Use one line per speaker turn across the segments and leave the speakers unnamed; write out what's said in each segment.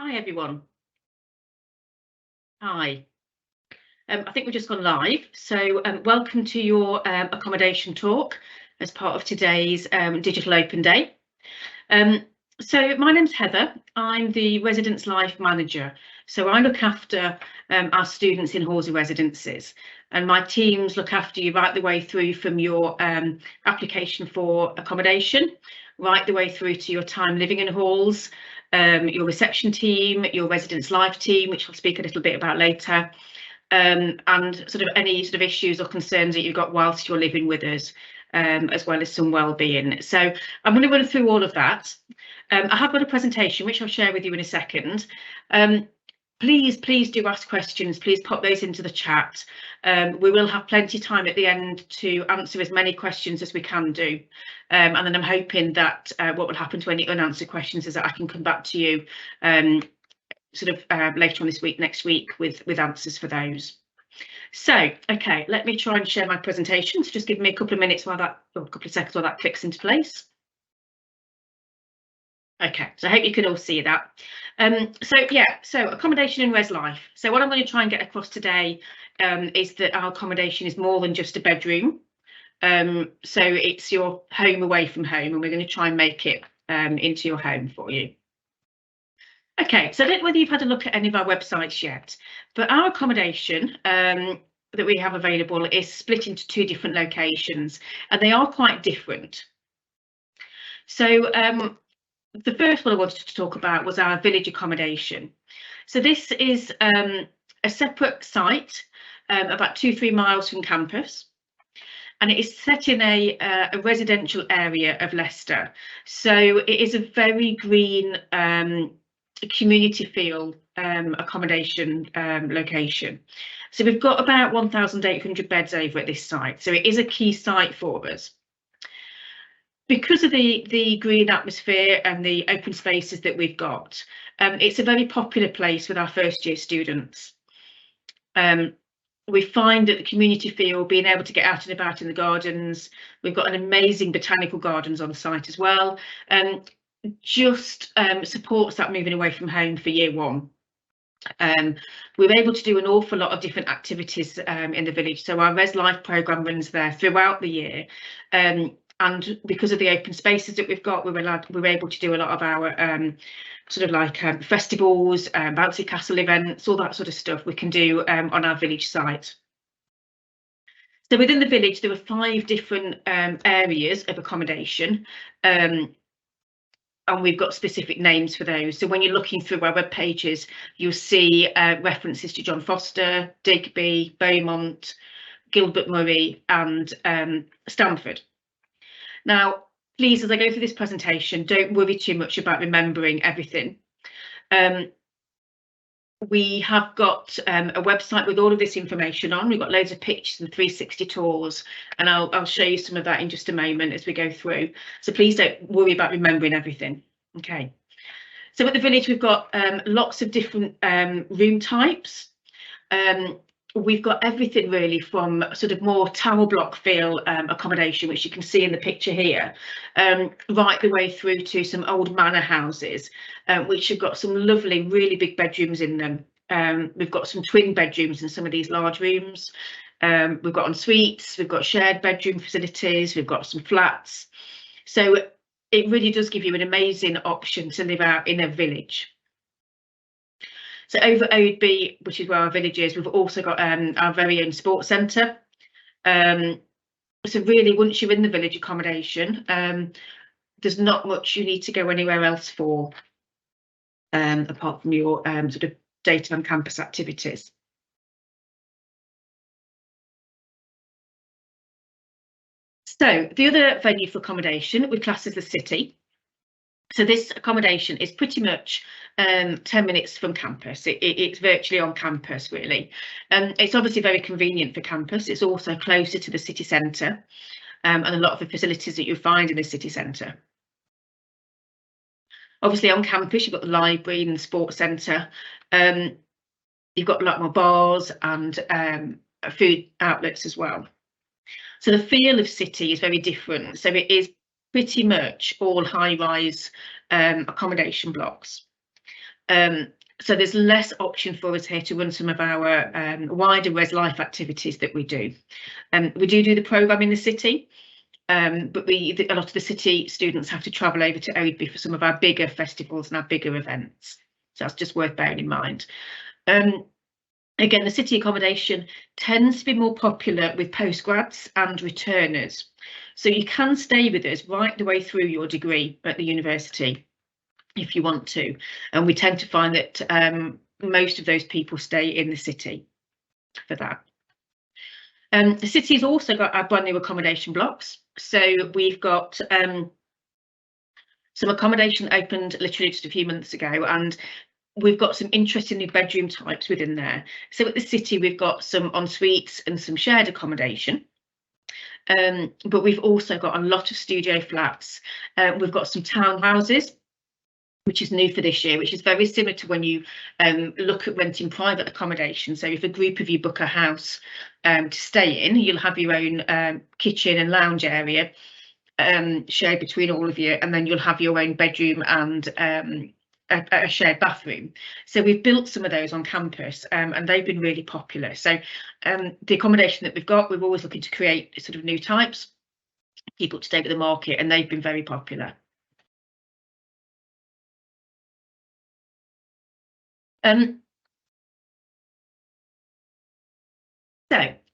Hi everyone. Hi. I think we've just gone live. So welcome to your accommodation talk as part of today's Digital Open Day. So my name's Heather. I'm the Residence Life Manager. So I look after our students in Halsey residences, and my teams look after you right the way through from your application for accommodation, right the way through to your time living in halls, your reception team, your Residence Life team, which I'll speak a little bit about later, and sort of any sort of issues or concerns that you've got whilst you're living with us, as well as some well-being. So I'm going to run through all of that. I have got a presentation which I'll share with you in a second. Please do ask questions. Please pop those into the chat. We will have plenty of time at the end to answer as many questions as we can do. And then I'm hoping that what will happen to any unanswered questions is that I can come back to you later on this week, next week, with answers for those. So, okay, let me try and share my presentation. So just give me a couple of minutes while that, or a couple of seconds while that clicks into place. Okay, so I hope you can all see that. So accommodation and res life. So what I'm going to try and get across today is that our accommodation is more than just a bedroom. So it's your home away from home, and we're going to try and make it into your home for you. Okay, so I don't know whether you've had a look at any of our websites yet, but our accommodation that we have available is split into two different locations, and they are quite different. So the first one I wanted to talk about was our village accommodation. So this is a separate site about 2-3 miles from campus, and it is set in a residential area of Leicester. So it is a very green community feel accommodation location. So we've got about 1,800 beds over at this site, so it is a key site for us. Because of the green atmosphere and the open spaces that we've got, it's a very popular place with our first year students. We find that the community feel, being able to get out and about in the gardens, we've got an amazing botanical gardens on site as well, just supports that moving away from home for year one. We're able to do an awful lot of different activities in the village. So our Res Life programme runs there throughout the year. And because of the open spaces that we've got, we're able to do a lot of our festivals, bouncy castle events, all that sort of stuff we can do on our village site. So within the village, there are 5 different areas of accommodation, and we've got specific names for those. So when you're looking through our web pages, you'll see references to John Foster, Digby, Beaumont, Gilbert Murray, and Stamford. Now, please, as I go through this presentation, don't worry too much about remembering everything. We have got a website with all of this information on. We've got loads of pictures and 360 tours, and I'll show you some of that in just a moment as we go through. So please don't worry about remembering everything. Okay. So at the village, we've got lots of different room types. We've got everything really from sort of more tower block feel accommodation, which you can see in the picture here, right the way through to some old manor houses, which have got some lovely, really big bedrooms in them. We've got some twin bedrooms in some of these large rooms. We've got en suites, we've got shared bedroom facilities, we've got some flats. So it really does give you an amazing option to live out in a village. So over Oadby, which is where our village is, we've also got our very own sports centre. So really, once you're in the village accommodation, there's not much you need to go anywhere else for, apart from your sort of daytime campus activities. So the other venue for accommodation we class as the city. So this accommodation is pretty much 10 minutes from campus. It's virtually on campus, really. It's obviously very convenient for campus. It's also closer to the city centre and a lot of the facilities that you'll find in the city centre. Obviously on campus, you've got the library and the sports centre. You've got a lot more bars and food outlets as well. So the feel of city is very different. So it is pretty much all high-rise accommodation blocks. So there's less option for us here to run some of our wider res life activities that we do. We do the programme in the city, but a lot of the city students have to travel over to Oadby for some of our bigger festivals and our bigger events. So that's just worth bearing in mind. Again, the city accommodation tends to be more popular with postgrads and returners. So you can stay with us right the way through your degree at the university if you want to. And we tend to find that most of those people stay in the city for that. The city has also got our brand new accommodation blocks. So we've got some accommodation opened literally just a few months ago, and we've got some interesting new bedroom types within there. So at the city, we've got some en-suites and some shared accommodation. But we've also got a lot of studio flats. We've got some townhouses, which is new for this year, which is very similar to when you look at renting private accommodation. So if a group of you book a house to stay in, you'll have your own kitchen and lounge area shared between all of you, and then you'll have your own bedroom and a shared bathroom. So we've built some of those on campus, and they've been really popular. So the accommodation that we've got, we're always looking to create sort of new types, keep up to date with the market, and they've been very popular. So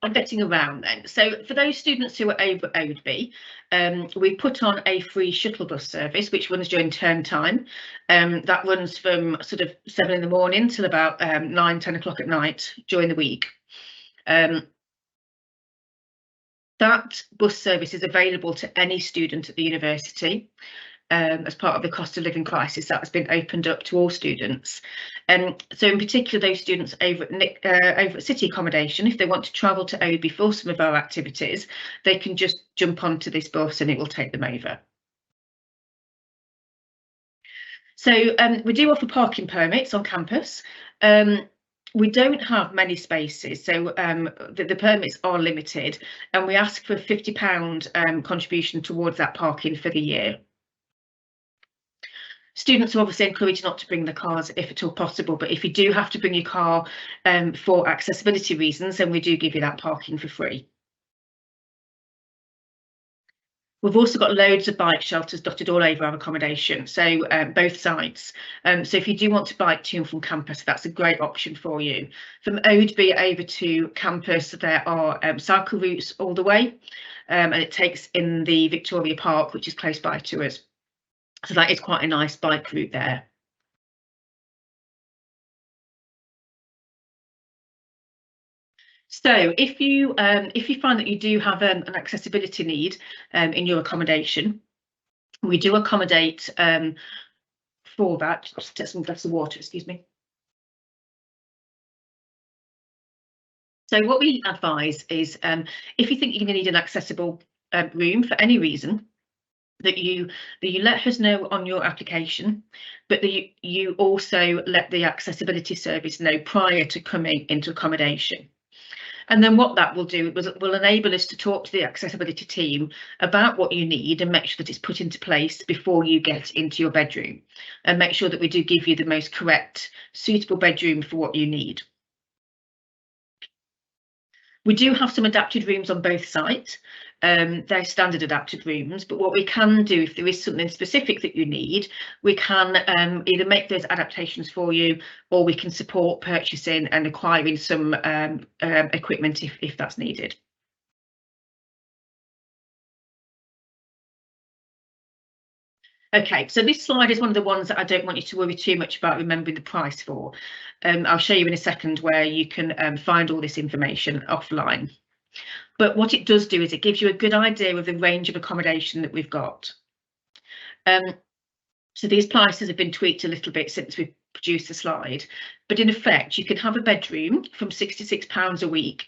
I'm getting around then. So for those students who are over Oadby, we put on a free shuttle bus service which runs during term time. That runs from sort of 7 in the morning till about 9, 10 o'clock at night during the week. That bus service is available to any student at the university. As part of the cost of living crisis, that has been opened up to all students. So in particular, those students over at city accommodation, if they want to travel to Oadby for some of our activities, they can just jump onto this bus and it will take them over. So we do offer parking permits on campus. We don't have many spaces, so the permits are limited, and we ask for a £50 contribution towards that parking for the year. Students are obviously encouraged not to bring the cars if at all possible, but if you do have to bring your car for accessibility reasons, then we do give you that parking for free. We've also got loads of bike shelters dotted all over our accommodation, so both sides. So if you do want to bike to and from campus, that's a great option for you. From Oadby over to campus, there are cycle routes all the way, and it takes in the Victoria Park, which is close by to us. So that is quite a nice bike route there. So if you find that you do have an accessibility need in your accommodation, we do accommodate for that. Just take some glass of water, excuse me. So what we advise is if you think you're going to need an accessible room for any reason, that you let us know on your application, but that you also let the accessibility service know prior to coming into accommodation. And then what that will do will enable us to talk to the accessibility team about what you need and make sure that it's put into place before you get into your bedroom, and make sure that we do give you the most correct, suitable bedroom for what you need. We do have some adapted rooms on both sites. They're standard adapted rooms, but what we can do, if there is something specific that you need, we can either make those adaptations for you, or we can support purchasing and acquiring some equipment if that's needed. Okay, so this slide is one of the ones that I don't want you to worry too much about remembering the price for. I'll show you in a second where you can find all this information offline. But what it does do is it gives you a good idea of the range of accommodation that we've got. So these prices have been tweaked a little bit since we've produced the slide, but in effect, you can have a bedroom from £66 a week.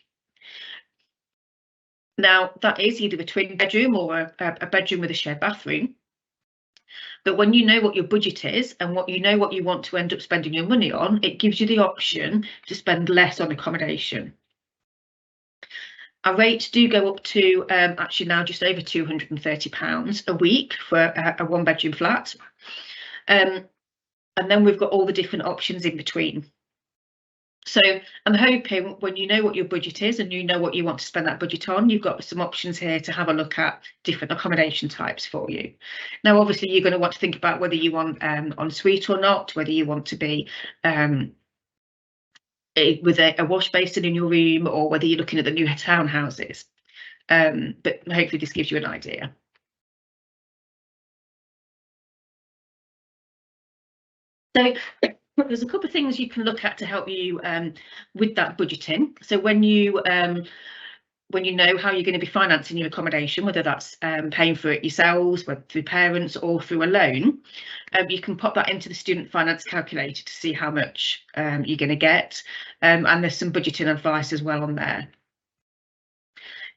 Now, that is either a twin bedroom or a bedroom with a shared bathroom. But when you know what your budget is and what you want to end up spending your money on, it gives you the option to spend less on accommodation. Our rates do go up to actually now just over £230 a week for a one-bedroom flat. And then we've got all the different options in between. So I'm hoping when you know what your budget is and you know what you want to spend that budget on, you've got some options here to have a look at different accommodation types for you. Now, obviously, you're going to want to think about whether you want en suite or not, whether you want to be with a wash basin in your room, or whether you're looking at the new townhouses. But hopefully this gives you an idea. So there's a couple of things you can look at to help you with that budgeting. So when you know how you're going to be financing your accommodation, whether that's paying for it yourselves, whether through parents or through a loan, you can pop that into the student finance calculator to see how much you're going to get. And there's some budgeting advice as well on there.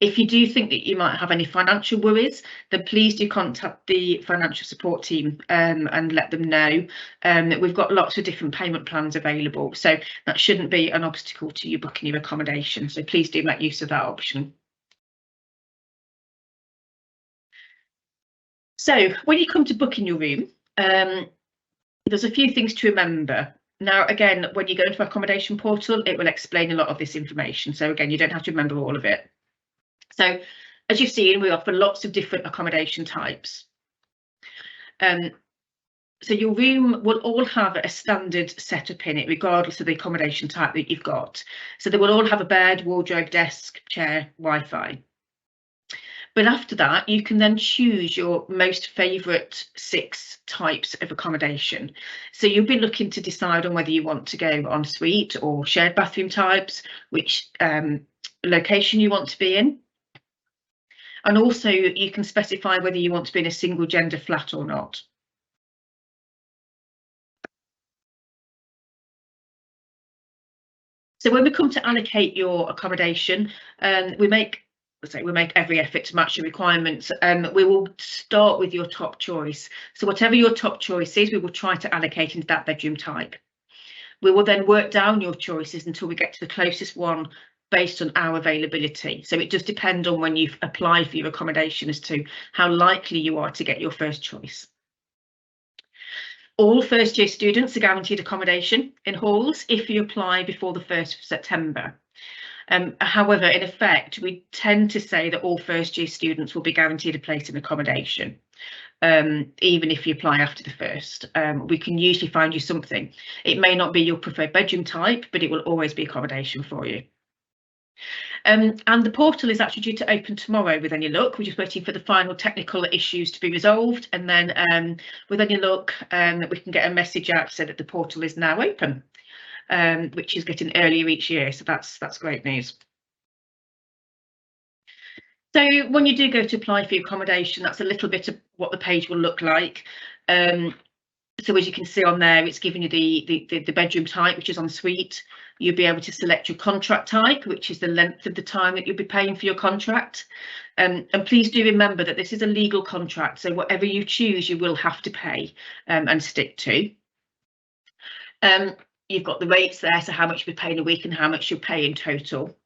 If you do think that you might have any financial worries, then please do contact the financial support team and let them know that we've got lots of different payment plans available. So that shouldn't be an obstacle to you booking your accommodation. So please do make use of that option. So when you come to booking your room, there's a few things to remember. Now, again, when you go into our accommodation portal, it will explain a lot of this information. So again, you don't have to remember all of it. So as you've seen, we offer lots of different accommodation types. So your room will all have a standard setup in it, regardless of the accommodation type that you've got. So they will all have a bed, wardrobe, desk, chair, Wi-Fi. But after that, you can then choose your most favourite 6 types of accommodation. So you'll be looking to decide on whether you want to go en suite or shared bathroom types, which location you want to be in. And also you can specify whether you want to be in a single gender flat or not. So when we come to allocate your accommodation, we make every effort to match your requirements. We will start with your top choice. So whatever your top choice is, we will try to allocate into that bedroom type. We will then work down your choices until we get to the closest one based on our availability. So it does depend on when you've applied for your accommodation as to how likely you are to get your first choice. All first year students are guaranteed accommodation in halls if you apply before the 1st of September. However, in effect, we tend to say that all first year students will be guaranteed a place in accommodation, even if you apply after the 1st. We can usually find you something. It may not be your preferred bedroom type, but it will always be accommodation for you. And the portal is actually due to open tomorrow with any luck. We're just waiting for the final technical issues to be resolved, and then with any luck we can get a message out to say that the portal is now open, which is getting earlier each year, so that's great news. So when you do go to apply for your accommodation, that's a little bit of what the page will look like. So as you can see on there, it's giving you the bedroom type, which is en suite. You'll be able to select your contract type, which is the length of the time that you'll be paying for your contract. And please do remember that this is a legal contract, so whatever you choose, you will have to pay and stick to. You've got the rates there, so how much you'll be paying a week and how much you'll pay in total.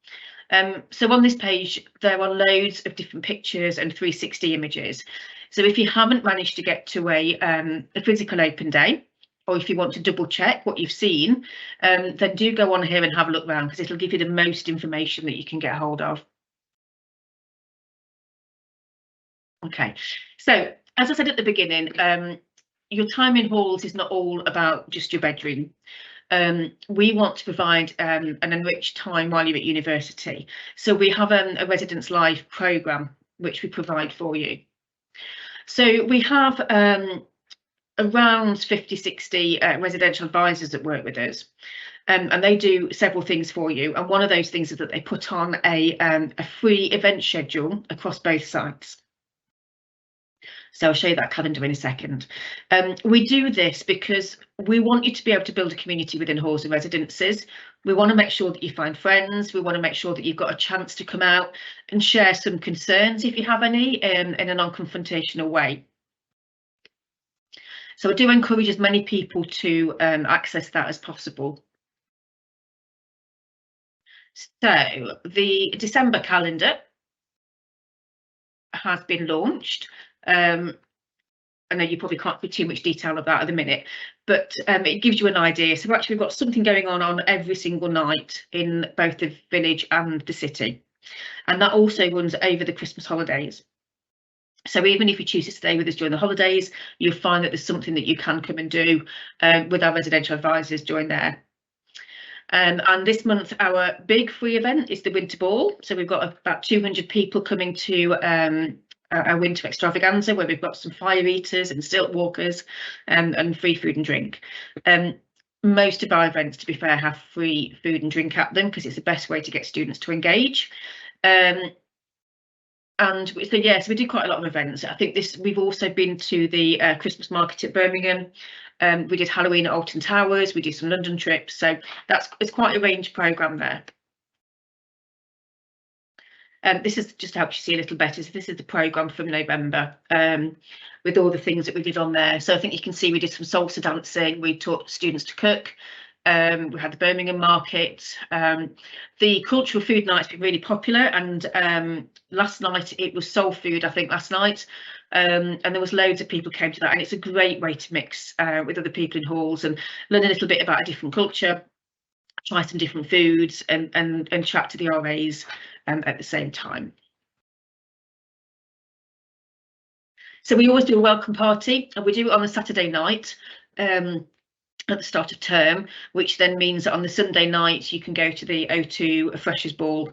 So on this page, there are loads of different pictures and 360 images. So if you haven't managed to get to a physical open day, or if you want to double check what you've seen, then do go on here and have a look around, because it'll give you the most information that you can get hold of. Okay, so as I said at the beginning, your time in halls is not all about just your bedroom. We want to provide an enriched time while you're at university. So we have a Residence Life programme which we provide for you. So we have around 50-60 residential advisors that work with us, and they do several things for you. And one of those things is that they put on a free event schedule across both sites. So I'll show you that calendar in a second. We do this because we want you to be able to build a community within halls and residences. We want to make sure that you find friends. We want to make sure that you've got a chance to come out and share some concerns, if you have any, in a non-confrontational way. So I do encourage as many people to access that as possible. So the December calendar has been launched. I know you probably can't put too much detail of that at the minute, but it gives you an idea. So actually we've got something going on every single night in both the village and the city. And that also runs over the Christmas holidays. So even if you choose to stay with us during the holidays, you'll find that there's something that you can come and do with our residential advisors during there. And this month, our big free event is the Winter Ball. So we've got about 200 people coming to our winter extravaganza, where we've got some fire eaters and stilt walkers and free food and drink. Most of our events, to be fair, have free food and drink at them because it's the best way to get students to engage. And so yes, we do quite a lot of events. I think we've also been to the Christmas market at Birmingham. We did Halloween at Alton Towers. We do some London trips. So it's quite a range programme there. This is just helps you see a little better. So this is the programme from November with all the things that we did on there. So I think you can see we did some salsa dancing. We taught students to cook. We had the Birmingham market. The cultural food night's been really popular, and last night it was soul food, I think, last night. And there was loads of people came to that, and it's a great way to mix with other people in halls and learn a little bit about a different culture, try some different foods, and chat to the RAs at the same time. So we always do a welcome party, and we do it on a Saturday night at the start of term, which then means that on the Sunday night you can go to the O2 Freshers Ball,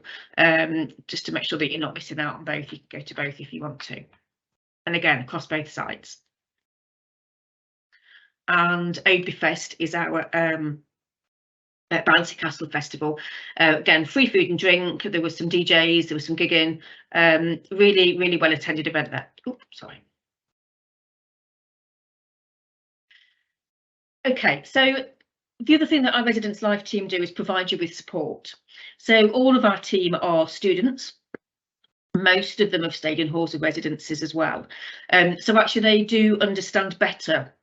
just to make sure that you're not missing out on both. You can go to both if you want to, and again across both sides. And Oadby Fest is our Bouncy Castle Festival. Again, free food and drink. There was some DJs, there was some gigging. Really well attended event there. Oh, sorry. Okay, so the other thing that our Residence Life team do is provide you with support. So all of our team are students. Most of them have stayed in halls of residences as well. So actually they do understand better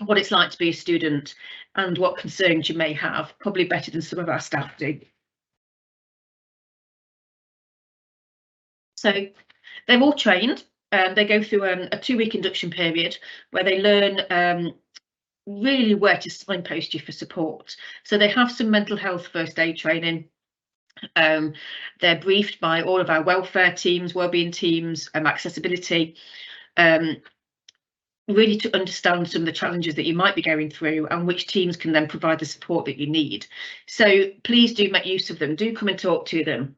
what it's like to be a student and what concerns you may have, probably better than some of our staff do. So they're all trained. They go through a 2-week induction period where they learn really where to signpost you for support. So they have some mental health first aid training. They're briefed by all of our welfare teams, wellbeing teams, accessibility, really to understand some of the challenges that you might be going through and which teams can then provide the support that you need. So please do make use of them. Do come and talk to them.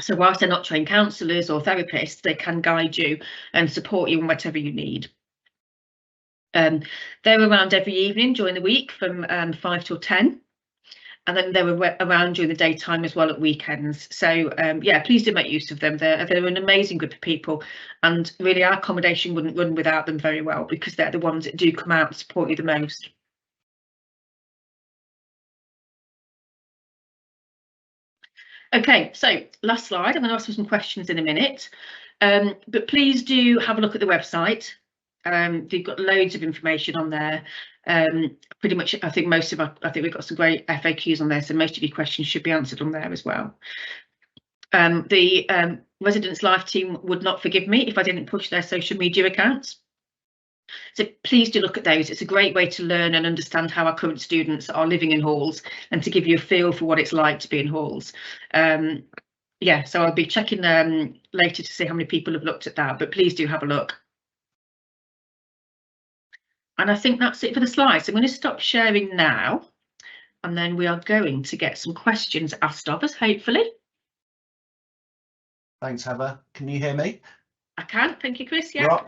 So whilst they're not trained counsellors or therapists, they can guide you and support you in whatever you need. They're around every evening during the week from 5 till 10, and then they're around during the daytime as well at weekends. So yeah, please do make use of them. They're an amazing group of people, and really our accommodation wouldn't run without them very well, because they're the ones that do come out and support you the most. Okay, so last slide. I'm going to ask some questions in a minute, but please do have a look at the website. They've got loads of information on there. Pretty much, I think we've got some great FAQs on there, so most of your questions should be answered on there as well. The Residence Life team would not forgive me if I didn't push their social media accounts. So please do look at those. It's a great way to learn and understand how our current students are living in halls, and to give you a feel for what it's like to be in halls. Yeah, so I'll be checking later to see how many people have looked at that, but please do have a look. And I think that's it for the slides. I'm going to stop sharing now, and then we are going to get some questions asked of us, hopefully.
Thanks, Heather. Can you hear me?
I can. Thank you, Chris. Yeah.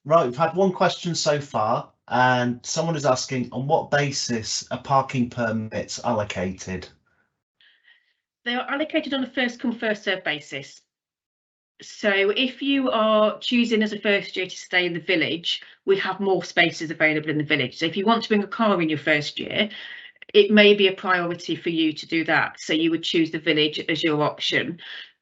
Right, we've had one question so far, and someone is asking, on what basis are parking permits allocated?
They are allocated on a first come first served basis. So if you are choosing as a first year to stay in the village, we have more spaces available in the village. So if you want to bring a car in your first year, it may be a priority for you to do that. So you would choose the village as your option.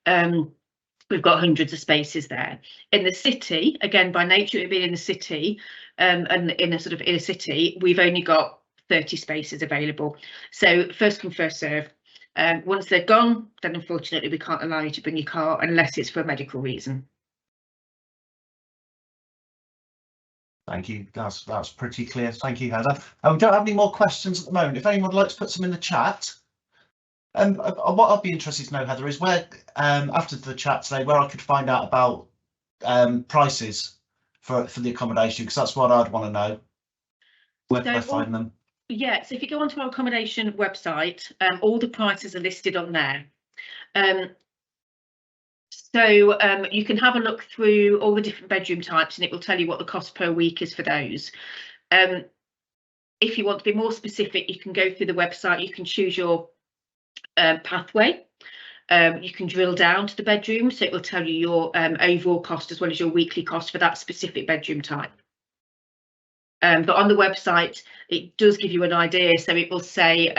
We've got hundreds of spaces there. In the city, again, by nature of being in the city, and in a sort of inner city, we've only got 30 spaces available. So first come, first serve. Once they're gone, then unfortunately we can't allow you to bring your car unless it's for a medical reason.
Thank you. That's pretty clear. Thank you, Heather. We don't have any more questions at the moment. If anyone would like to put some in the chat. What I'd be interested to know, Heather, is where after the chat today, where I could find out about prices for the accommodation, because that's what I'd want to know. Where can I find them?
Yeah, so if you go onto our accommodation website, all the prices are listed on there. So you can have a look through all the different bedroom types and it will tell you what the cost per week is for those. If you want to be more specific, you can go through the website, you can choose your pathway. You can drill down to the bedroom, so it will tell you your overall cost as well as your weekly cost for that specific bedroom type. But on the website, it does give you an idea. So it will say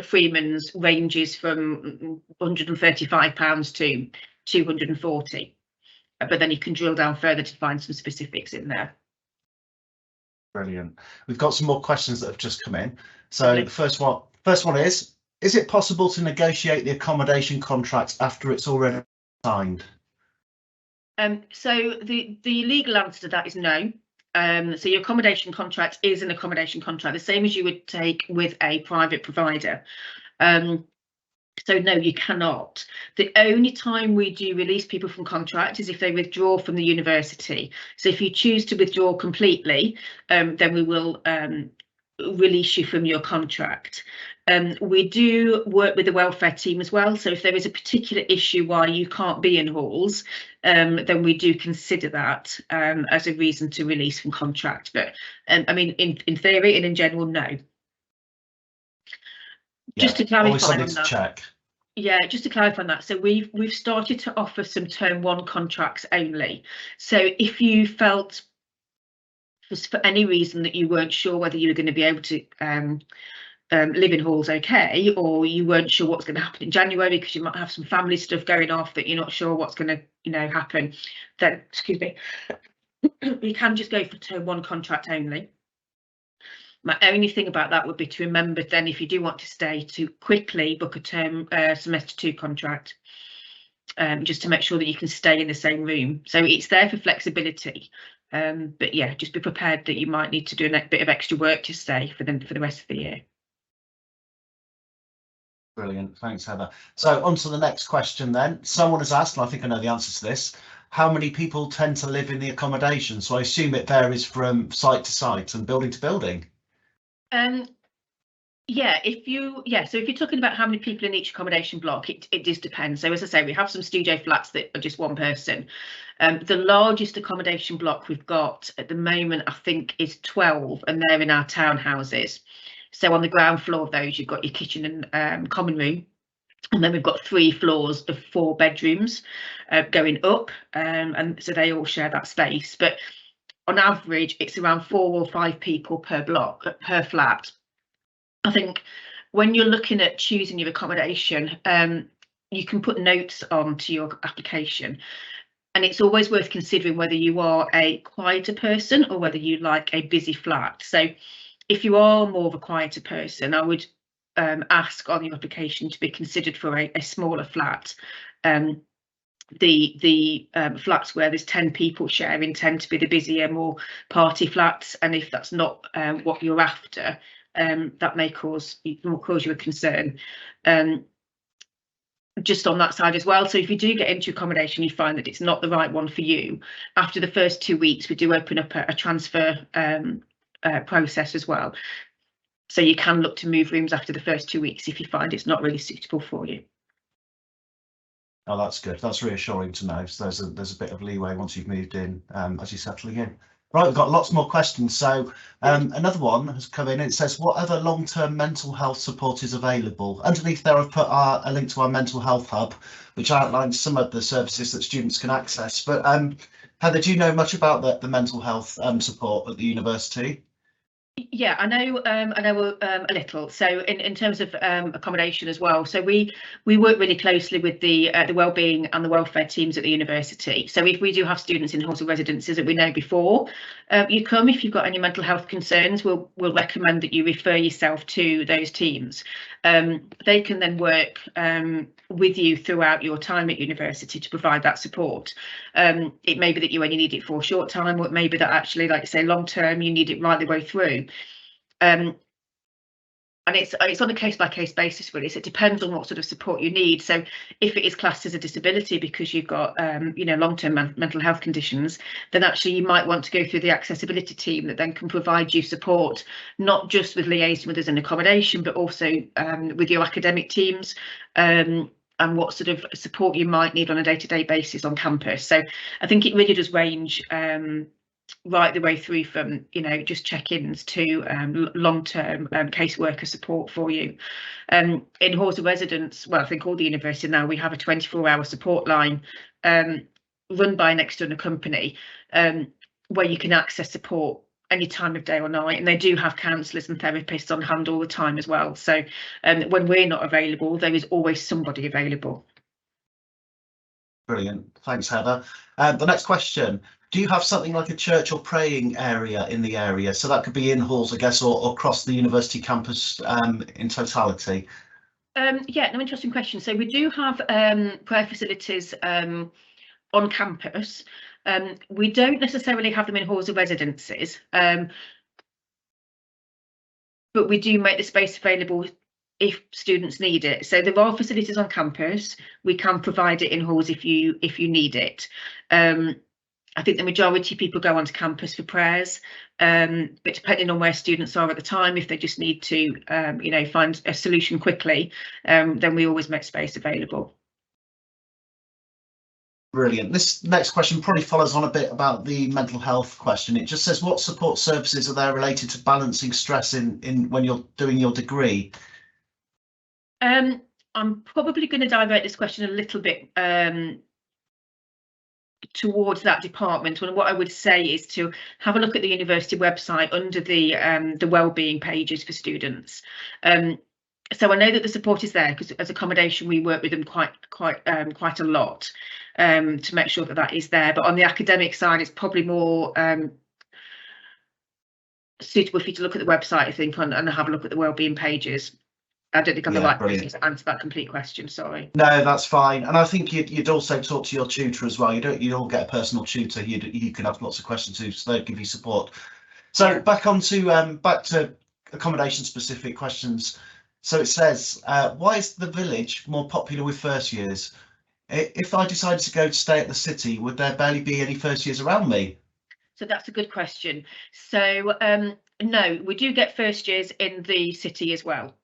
Freeman's ranges from £135 to 240. But then you can drill down further to find some specifics in there.
Brilliant. We've got some more questions that have just come in. So the first one is it possible to negotiate the accommodation contract after it's already signed?
So the legal answer to that is no. So your accommodation contract is an accommodation contract, the same as you would take with a private provider. So no, you cannot. The only time we do release people from contract is if they withdraw from the university. So if you choose to withdraw completely, then we will release you from your contract. We do work with the welfare team as well. So if there is a particular issue why you can't be in halls, then we do consider that as a reason to release from contract. But I mean, in theory and in general, no. Just to clarify on that.
Check.
Yeah, just to clarify on that. So we've started to offer some term 1 contracts only. So if you felt for any reason that you weren't sure whether you were going to be able to live in halls okay, or you weren't sure what's going to happen in January because you might have some family stuff going off that you're not sure what's going to happen, then excuse me, you can just go for term 1 contract only. My only thing about that would be to remember then, if you do want to stay, to quickly book a term semester 2 contract, just to make sure that you can stay in the same room. So it's there for flexibility, but yeah, just be prepared that you might need to do a bit of extra work to stay for the rest of the year.
Brilliant, thanks, Heather. So on to the next question then. Someone has asked, and I think I know the answer to this, how many people tend to live in the accommodation? So I assume it varies from site to site and building to building.
Yeah, so if you're talking about how many people in each accommodation block, it does depend. So as I say, we have some studio flats that are just one person. The largest accommodation block we've got at the moment, I think, is 12, and they're in our townhouses. So on the ground floor of those, you've got your kitchen and common room, and then we've got 3 floors of 4 bedrooms going up, and so they all share that space. But on average, it's around 4 or 5 people per block, per flat. I think when you're looking at choosing your accommodation, you can put notes onto your application, and it's always worth considering whether you are a quieter person or whether you like a busy flat. So if you are more of a quieter person, I would ask on your application to be considered for a smaller flat. The flats where there's 10 people sharing tend to be the busier, more party flats, and if that's not what you're after, that may cause you a concern. Just on that side as well. So if you do get into accommodation, you find that it's not the right one for you, after the first 2 weeks, we do open up a transfer process as well. So you can look to move rooms after the first 2 weeks if you find it's not really suitable for you.
Oh, that's good. That's reassuring to know. So there's a bit of leeway once you've moved in, as you're settling in. Right, we've got lots more questions. So another one has come in. It says, what other long-term mental health support is available? Underneath there, I've put a link to our mental health hub, which outlines some of the services that students can access. But Heather, do you know much about the mental health support at the university?
Yeah, I know a little. So in terms of accommodation as well, so we work really closely with the wellbeing and the welfare teams at the university. So if we do have students in halls of residences that we know before you come, if you've got any mental health concerns, we'll recommend that you refer yourself to those teams. They can then work with you throughout your time at university to provide that support. It may be that you only need it for a short time, or it may be that actually, like you say, long term, you need it right the way through. And it's on a case by case basis, really. So it depends on what sort of support you need. So if it is classed as a disability because you've got long term mental health conditions, then actually you might want to go through the accessibility team that then can provide you support, not just with liaising with us in accommodation, but also with your academic teams. And what sort of support you might need on a day-to-day basis on campus. So I think it really does range right the way through from just check-ins to long-term caseworker support for you. In halls of residence, well, I think all the universities now, we have a 24-hour support line run by an external company where you can access support any time of day or night, and they do have counsellors and therapists on hand all the time as well. So when we're not available, there is always somebody available.
Brilliant, thanks Heather. The next question, do you have something like a church or praying area in the area? So that could be in halls, I guess, or across the university campus in totality.
Yeah, no, interesting question. So we do have prayer facilities on campus. We don't necessarily have them in halls of residences, but we do make the space available if students need it. So there are facilities on campus. We can provide it in halls if you need it. I think the majority of people go onto campus for prayers, but depending on where students are at the time, if they just need to find a solution quickly, then we always make space available.
Brilliant. This next question probably follows on a bit about the mental health question. It just says, what support services are there related to balancing stress in when you're doing your degree?
I'm probably going to divert this question a little bit towards that department, and what I would say is to have a look at the university website under the wellbeing pages for students. So I know that the support is there because as accommodation we work with them quite a lot to make sure that is there. But on the academic side, it's probably more suitable for you to look at the website, I think, and have a look at the wellbeing pages. I don't think I'm the right person to answer that complete question, sorry.
No, that's fine. And I think you'd also talk to your tutor as well. You all get a personal tutor. You can have lots of questions too, so they'll give you support. So back to accommodation specific questions. So it says, why is the village more popular with first years? If I decided to go to stay at the city, would there barely be any first years around me?
So that's a good question. So no, we do get first years in the city as well.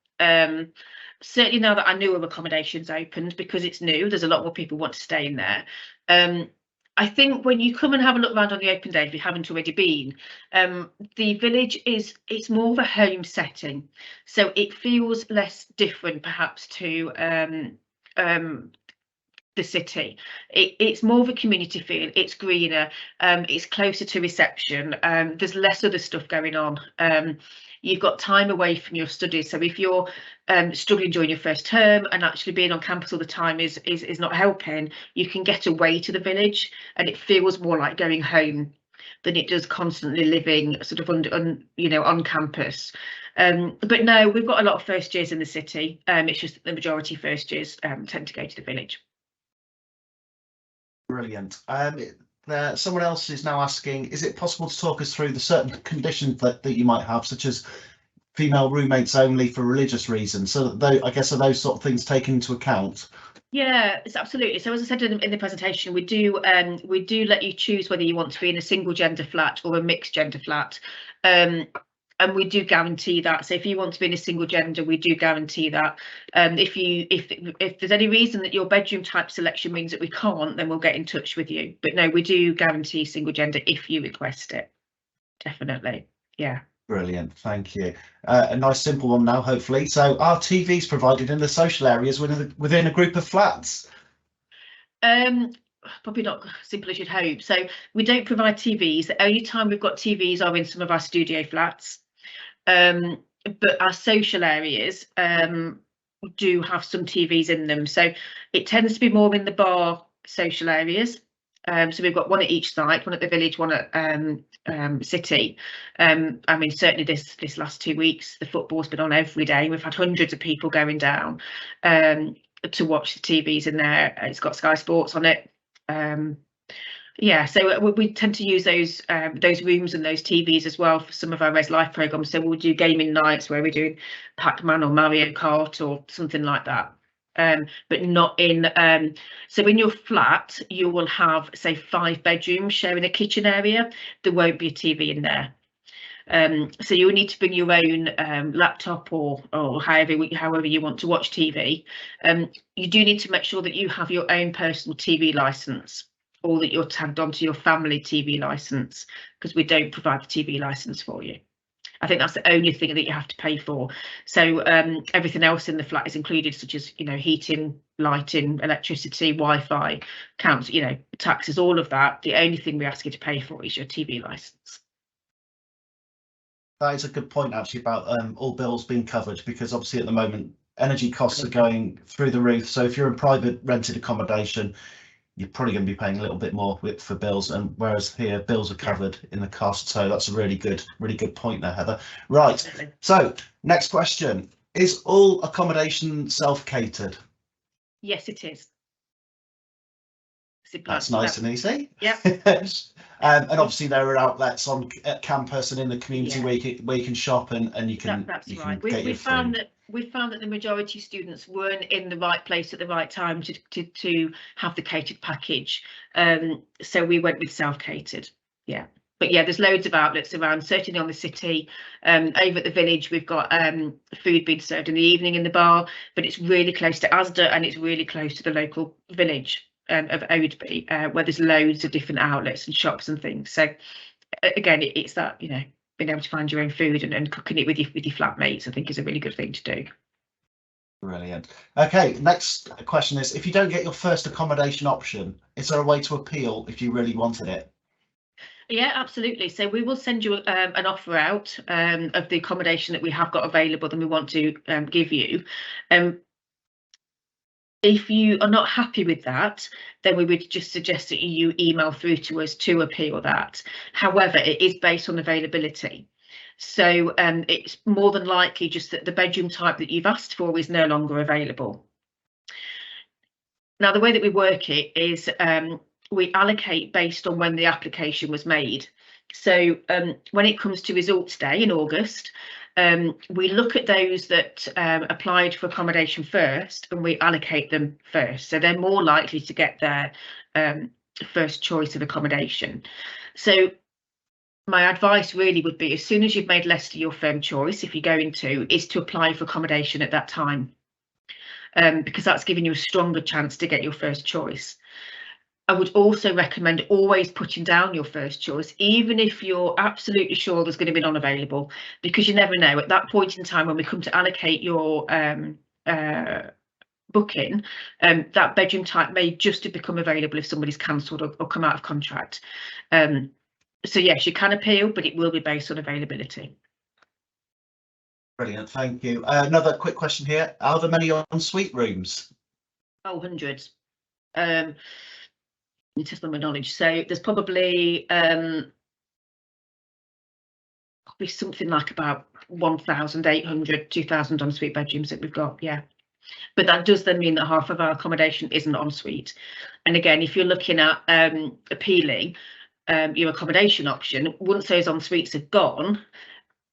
Certainly now that our newer accommodation's opened, because it's new, there's a lot more people want to stay in there. I think when you come and have a look around on the open day, if you haven't already been, the village it's more of a home setting, so it feels less different perhaps to the city. It's more of a community feel, it's greener, it's closer to reception, there's less other stuff going on. You've got time away from your studies, so if you're struggling during your first term and actually being on campus all the time is not helping, you can get away to the village and it feels more like going home than it does constantly living sort of on campus. But no, we've got a lot of first years in the city. It's just that the majority of first years tend to go to the village.
Brilliant. Someone else is now asking, is it possible to talk us through the certain conditions that you might have, such as female roommates only for religious reasons? So I guess are those sort of things taken into account? Yeah,
it's absolutely. So as I said in the presentation, we do let you choose whether you want to be in a single gender flat or a mixed gender flat. And we do guarantee that. So if you want to be in a single gender, we do guarantee that. If there's any reason that your bedroom type selection means that we can't, then we'll get in touch with you. But no, we do guarantee single gender if you request it. Definitely. Yeah.
Brilliant, thank you. A nice simple one now, hopefully. So are TVs provided in the social areas within a group of flats?
Probably not simple as you'd hope. So we don't provide TVs. The only time we've got TVs are in some of our studio flats. But our social areas do have some TVs in them, so it tends to be more in the bar social areas. So we've got one at each site, one at the village, one at city. I mean, certainly this last 2 weeks, the football's been on every day. We've had hundreds of people going down to watch the TVs in there. It's got Sky Sports on it. Yeah, so we tend to use those rooms and those TVs as well for some of our Res Life programs. So we'll do gaming nights where we're doing Pac-Man or Mario Kart or something like that. But not in so in your flat you will have, say, 5 bedrooms sharing a kitchen area. There won't be a TV in there. So you'll need to bring your own laptop or however you want to watch TV. You do need to make sure that you have your own personal TV license, or that you're tagged onto your family TV license, because we don't provide the TV license for you. I think that's the only thing that you have to pay for. So everything else in the flat is included, such as, you know, heating, lighting, electricity, Wi-Fi, council, you know, taxes, all of that. The only thing we ask you to pay for is your TV license.
That is a good point, actually, about all bills being covered, because obviously at the moment energy costs are going through the roof. So if you're in private rented accommodation, you're probably going to be paying a little bit more for bills, and whereas here bills are covered in the cost. So that's a really good point there, Heather. Right. Definitely. So next question: is all accommodation self-catered?
Yes, it is.
That's nice and easy.
Yeah.
And obviously there are outlets at campus and in the community where you can shop and you can.
That's right. We found that the majority of students weren't in the right place at the right time to have the catered package. So we went with self-catered. Yeah. But yeah, there's loads of outlets around, certainly on the city. Over at the village, we've got food being served in the evening in the bar, but it's really close to Asda and it's really close to the local village of Oadby, where there's loads of different outlets and shops and things. So again, it's that, you know, being able to find your own food and cooking it with your flatmates, I think, is a really good thing to do.
Brilliant. Okay, next question is: if you don't get your first accommodation option, is there a way to appeal if you really wanted it?
Yeah, absolutely. So we will send you an offer out of the accommodation that we have got available that we want to give you. If you are not happy with that, then we would just suggest that you email through to us to appeal that. However, it is based on availability. So it's more than likely just that the bedroom type that you've asked for is no longer available. Now, the way that we work it is we allocate based on when the application was made. So when it comes to results day in August, we look at those that applied for accommodation first and we allocate them first. So they're more likely to get their first choice of accommodation. So my advice really would be, as soon as you've made Leicester your firm choice, if you're going to, is to apply for accommodation at that time, because that's giving you a stronger chance to get your first choice. I would also recommend always putting down your first choice, even if you're absolutely sure there's going to be none available, because you never know. At that point in time, when we come to allocate your booking, that bedroom type may just have become available if somebody's cancelled or come out of contract. So yes, you can appeal, but it will be based on availability.
Brilliant, thank you. Another quick question here: are there many ensuite rooms?
Oh, hundreds. You test my knowledge. So there's probably something like about 1,800, 2,000 ensuite bedrooms that we've got. Yeah, but that does then mean that half of our accommodation isn't ensuite. And again, if you're looking at appealing your accommodation option, once those ensuites are gone,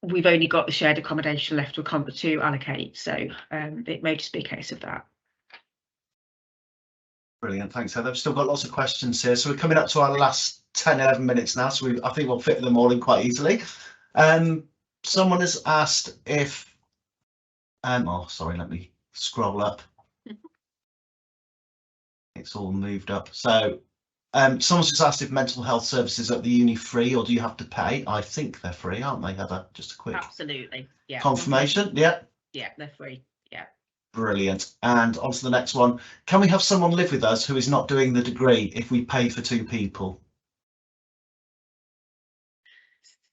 we've only got the shared accommodation left to allocate. So it may just be a case of that.
Brilliant, thanks, Heather. We've still got lots of questions here, so we're coming up to our last 10-11 minutes now, so I think we'll fit them all in quite easily. Someone has asked if oh sorry, let me scroll up. It's all moved up. So someone's just asked if mental health services at the uni free, or do you have to pay? I think they're free, aren't they, Heather? Just a quick confirmation. Yeah,
they're free. Yeah.
Brilliant. And on to the next one. Can we have someone live with us who is not doing the degree if we pay for 2 people?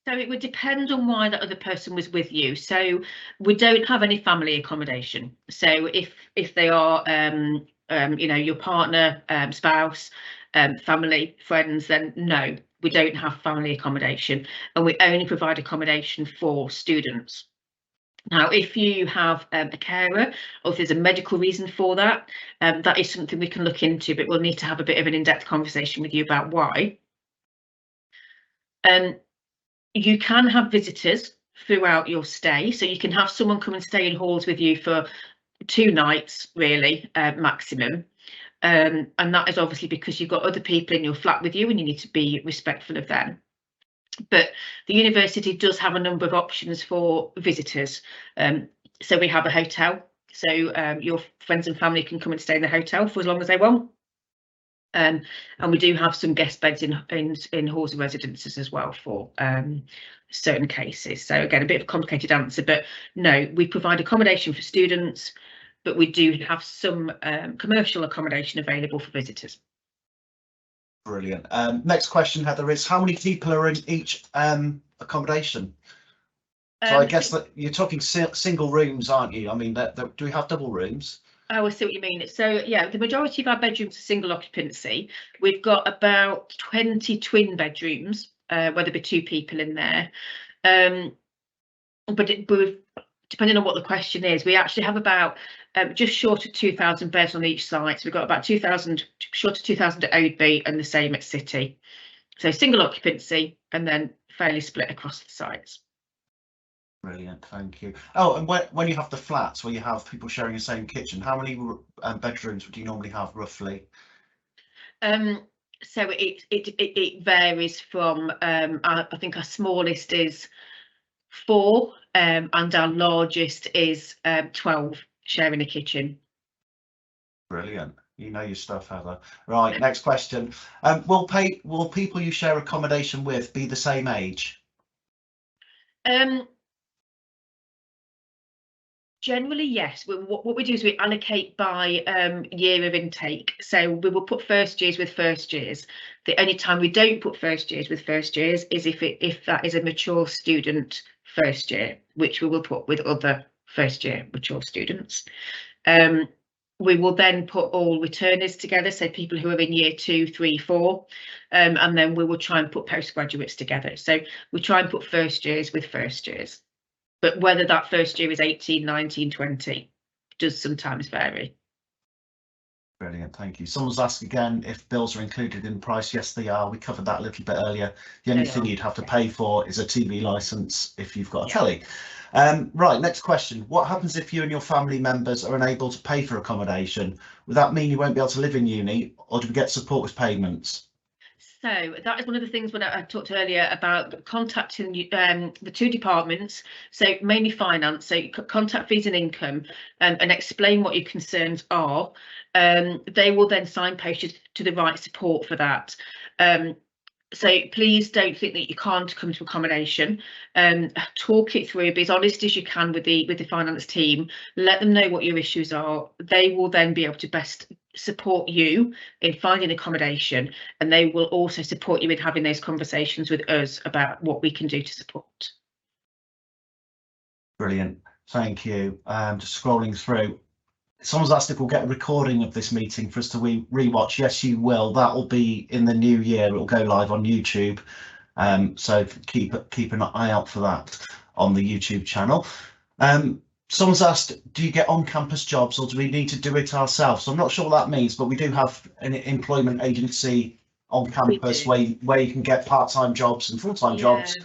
So it would depend on why that other person was with you. So we don't have any family accommodation. So if they are you know, your partner, spouse, family, friends, then no, we don't have family accommodation, and we only provide accommodation for students. Now, if you have a carer, or if there's a medical reason for that, that is something we can look into, but we'll need to have a bit of an in-depth conversation with you about why. You can have visitors throughout your stay, so you can have someone come and stay in halls with you for 2 nights, really, maximum. And that is obviously because you've got other people in your flat with you and you need to be respectful of them. But the university does have a number of options for visitors. So we have a hotel, so your friends and family can come and stay in the hotel for as long as they want. And we do have some guest beds in halls and residences as well for certain cases. So again, a bit of a complicated answer, but no, we provide accommodation for students, but we do have some commercial accommodation available for visitors.
Brilliant. Next question, Heather, is how many people are in each accommodation? So I guess that you're talking single rooms, aren't you? I mean, do we have double rooms?
Oh, I see what you mean. So yeah, the majority of our bedrooms are single occupancy. We've got about 20 twin bedrooms, where there'll be 2 people in there. But depending on what the question is, we actually have about just short of 2,000 beds on each site. So we've got about 2,000, short of 2,000 at OB and the same at City. So single occupancy and then fairly split across the sites.
Brilliant, thank you. Oh, and when you have the flats where you have people sharing the same kitchen, how many bedrooms would you normally have roughly?
So it varies from I think our smallest is 4 and our largest is 12 sharing a kitchen.
Brilliant. You know your stuff, Heather. Right, next question. Will people you share accommodation with be the same age?
Generally, yes. What we do is we allocate by year of intake. So we will put first years with first years. The only time we don't put first years with first years is if that is a mature student first year, which we will put with other first year mature students. We will then put all returners together, so people who are in year 2, 3, 4, and then we will try and put postgraduates together. So we try and put first years with first years. But whether that first year is 18, 19, 20 does sometimes vary.
Brilliant, thank you. Someone's asked again if bills are included in the price. Yes, they are. We covered that a little bit earlier. The only thing you'd have to pay for is a TV licence if you've got a telly. Right, next question. What happens if you and your family members are unable to pay for accommodation? Would that mean you won't be able to live in uni, or do we get support with payments?
So that is one of the things when I talked earlier about contacting the 2 departments, so mainly finance, so contact fees and income, and explain what your concerns are. They will then signpost you to the right support for that. So please don't think that you can't come to accommodation. Talk it through, be as honest as you can with the finance team. Let them know what your issues are. They will then be able to best support you in finding accommodation, and they will also support you in having those conversations with us about what we can do to support.
Brilliant, thank you. Just scrolling through. Someone's asked if we'll get a recording of this meeting for us to rewatch. Yes, you will. That will be in the new year. It will go live on YouTube. So keep an eye out for that on the YouTube channel. Someone's asked, do you get on-campus jobs or do we need to do it ourselves? So I'm not sure what that means, but we do have an employment agency on campus where you can get part-time jobs and full-time jobs.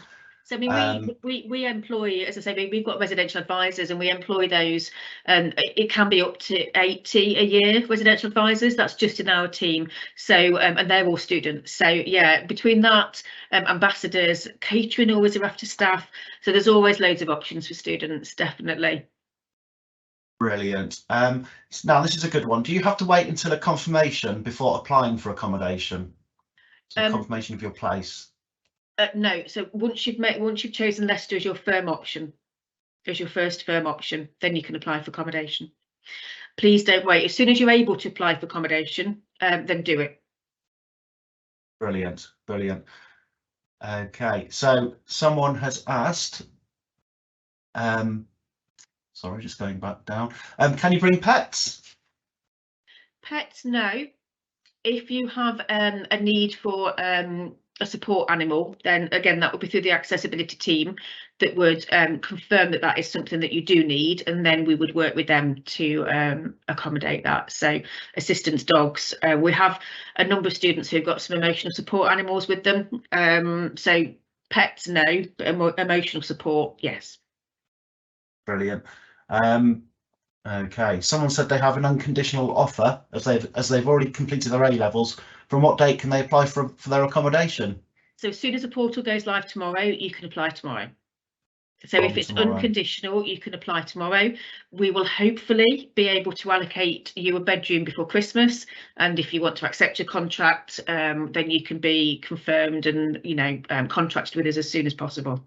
So I mean, we employ, as I say, we've got residential advisors and we employ those, and it can be up to 80 a year residential advisors. That's just in our team. So and they're all students. So yeah, between that, ambassadors, catering always are after staff. So there's always loads of options for students, definitely.
Brilliant. Now this is a good one. Do you have to wait until a confirmation before applying for accommodation? So confirmation of your place.
No, so once you've chosen Leicester as your firm option, as your first firm option, then you can apply for accommodation. Please don't wait. As soon as you're able to apply for accommodation, then do it.
Brilliant, brilliant. Okay, so someone has asked, sorry, just going back down. Can you bring pets?
Pets, no. If you have a need for a support animal, then again, that would be through the accessibility team that would confirm that that is something that you do need, and then we would work with them to accommodate that. So assistance dogs, we have a number of students who've got some emotional support animals with them. So pets, no, but emotional support, yes.
Brilliant. Okay, someone said they have an unconditional offer as they've already completed their A levels. From what date can they apply for their accommodation?
So as soon as the portal goes live tomorrow, you can apply tomorrow. So if it's
tomorrow.
Unconditional, you can apply tomorrow. We will hopefully be able to allocate you a bedroom before Christmas. And if you want to accept your contract, then you can be confirmed and, you know, contracted with us as soon as possible.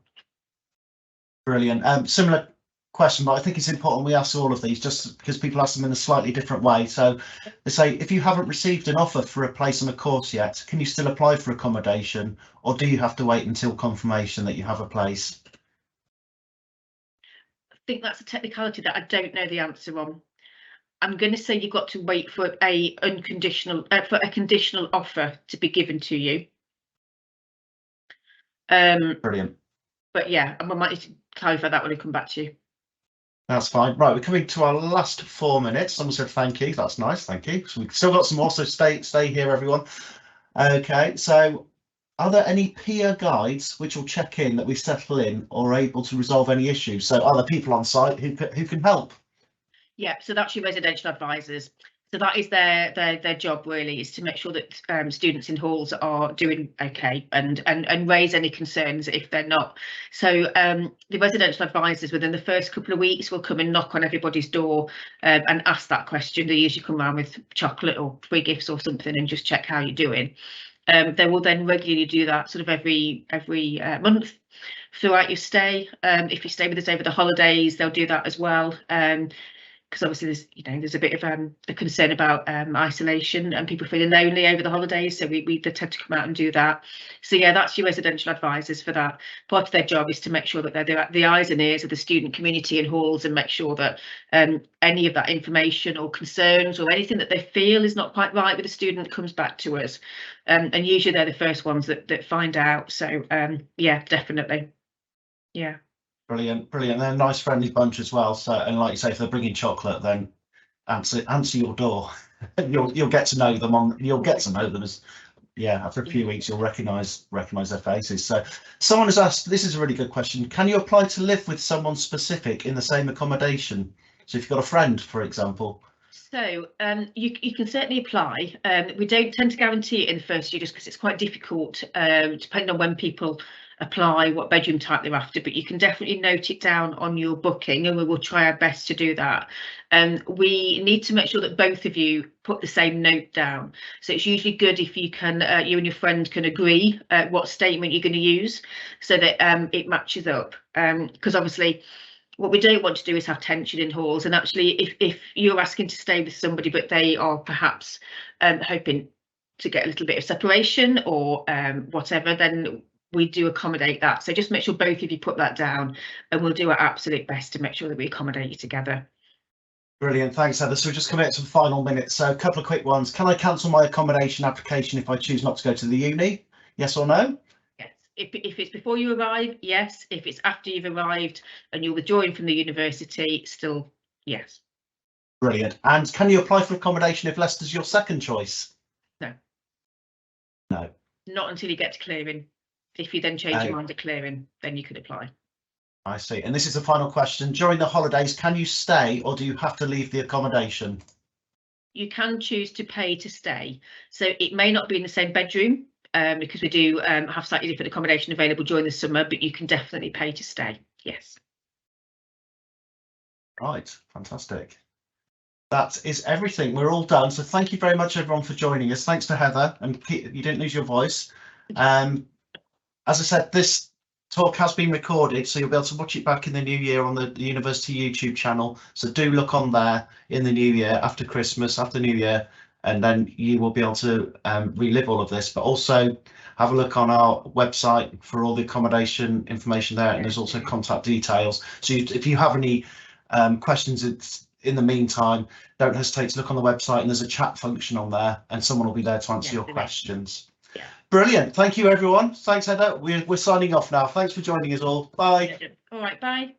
Brilliant. Similar question, but I think it's important we ask all of these just because people ask them in a slightly different way. So they say, if you haven't received an offer for a place on a course yet, can you still apply for accommodation, or do you have to wait until confirmation that you have a place?
I think that's a technicality that I don't know the answer on. I'm going to say you've got to wait for a conditional offer to be given to you.
Brilliant.
But yeah, I might need to clarify that when I come back to you.
That's fine. Right, we're coming to our last 4 minutes. Someone said thank you. That's nice. Thank you. So we've still got some more, so stay here, everyone. Okay, so are there any peer guides which will check in that we settle in or are able to resolve any issues? So are there people on site who can help?
Yeah, so that's your residential advisors. So that is their job really, is to make sure that students in halls are doing okay and raise any concerns if they're not. So the residential advisors within the first couple of weeks will come and knock on everybody's door and ask that question. They usually come around with chocolate or free gifts or something and just check how you're doing. They will then regularly do that sort of every month throughout your stay. If you stay with us over the holidays, they'll do that as well. Because obviously there's a bit of a concern about isolation and people feeling lonely over the holidays, so they tend to come out and do that. So yeah, that's your residential advisors for that. Part of their job is to make sure that they're the eyes and ears of the student community in halls and make sure that any of that information or concerns or anything that they feel is not quite right with the student comes back to us, and usually they're the first ones that find out. So yeah, definitely, yeah.
Brilliant. They're a nice friendly bunch as well. So, and like you say, if they're bringing chocolate, then answer your door. you'll get to know them as, yeah, after a few weeks you'll recognize their faces. So someone has asked, this is a really good question, can you apply to live with someone specific in the same accommodation? So if you've got a friend, for example.
So you can certainly apply. We don't tend to guarantee it in the first year just because it's quite difficult, depending on when people apply, what bedroom type they're after, but you can definitely note it down on your booking and we will try our best to do that. We need to make sure that both of you put the same note down. So it's usually good if you can, you and your friend can agree what statement you're going to use so that it matches up. Because obviously what we don't want to do is have tension in halls, and actually if you're asking to stay with somebody but they are perhaps hoping to get a little bit of separation or whatever, then we do accommodate that. So just make sure both of you put that down and we'll do our absolute best to make sure that we accommodate you together.
Brilliant, thanks Heather. So we're just coming up to the final minutes, so a couple of quick ones. Can I cancel my accommodation application if I choose not to go to the uni? Yes or no?
Yes. If it's before you arrive, yes. If it's after you've arrived and you're withdrawing from the university, still yes.
Brilliant. And can you apply for accommodation if Leicester's your second choice?
No.
No.
Not until you get to clearing. If you then change your mind at clearing, then you could apply.
I see. And this is the final question. During the holidays, can you stay or do you have to leave the accommodation?
You can choose to pay to stay. So it may not be in the same bedroom because we do have slightly different accommodation available during the summer, but you can definitely pay to stay. Yes.
Right. Fantastic. That is everything. We're all done. So thank you very much, everyone, for joining us. Thanks to Heather, and you didn't lose your voice. As I said, this talk has been recorded, so you'll be able to watch it back in the new year on the university YouTube channel. So do look on there in the new year, after Christmas, after New Year, and then you will be able to relive all of this, but also have a look on our website for all the accommodation information there, and there's also contact details. So if you have any questions in the meantime, don't hesitate to look on the website, and there's a chat function on there, and someone will be there to answer your questions.
Yeah.
Brilliant. Thank you, everyone. Thanks, Heather. We're signing off now. Thanks for joining us all. Bye.
All right, bye.